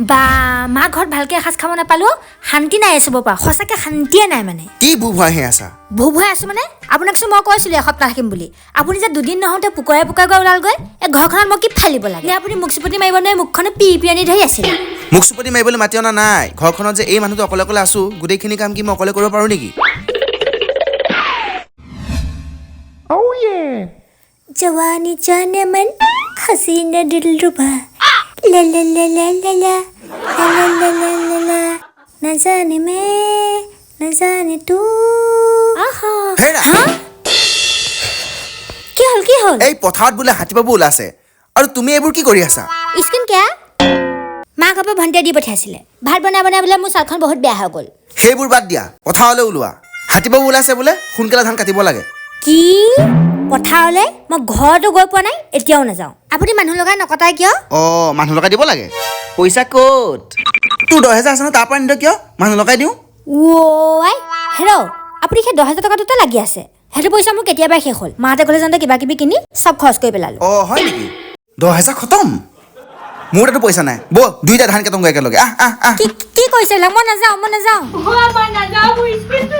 বা মা ঘৰত ভালকে এসাঁজ খাব নাপালো শান্তি নাই চবৰ পৰা সঁচাকে শান্তিয়ে নাই মানে কি ভুভাহে আছা ভুভুৱাই আছো মানে আপোনাকচোন মই কৈছিলো এসপ্তাহ থাকিম বুলি আপুনি যে দুদিন নহওঁতে পুকৰাই গৈ ওলালগৈ এই ঘৰখনত মই কি ফালিব লাগে আপুনি মুখ চুপতি মাৰিব নোৱাৰি মুখখনে পিৰিপিৰানি ধৰি আছিলে মুখ চুপতি মাৰিবলৈ মাতি অনা নাই ঘৰখনত যে এই মানুহটো অকলে অকলে আছো গোটেইখিনি কাম কি মই অকলে কৰিব পাৰো নেকি जवानी जाने मन हसीना दिलरुबा ला ला ला ला ला ला ला ला ला ला ला न जाने मैं न जाने तू आहा হেৰা কি হল এই পথাৰত বোলে হাতীবাবু ওলাছে আৰু তুমি এইবোৰ কি কৰি আছা স্কিন কিয়া মা কাপে ভণ্টিয়ে দি পঠাইছিলে ভাত বনাই বোলে মোৰ ছালখন বহুত বেয়া হৈ গ'ল সেইবোৰ বাদ দিয়া পথাৰলৈ ওলোৱা হাতীবাবু ওলাছে বোলে সোনকালে ধান কাটিব লাগে কি পথাৰলৈ মই ঘৰতো গৈ পোৱা নাই এতিয়াও নাযাওঁ আপুনি মানুহ লগাই নকটাই কিয় মানুহ লগাই দিব লাগে পইচা ক'ত তোৰ 10,000 আছে ন তাৰ পৰা নিদ কিয় মানুহ লগাই দিওঁ ৱাই হেৰৌ আপুনি সেই 10,000 টকাটোতে লাগি আছে সেইটো পইচা মোৰ কেতিয়াবাই শেষ হ'ল মাহঁতে ক'লে যাওঁতে কিবা কিবি কিনি চব খৰচ কৰি পেলালো হয় নেকি 10,000 খতম মোৰ তাতো পইচা নাই বৌ দুইটা ধান কাটোংগৈ একেলগে কি কৈছে মই নাযাওঁ মই নাযাওঁ মোৰ স্পিডটো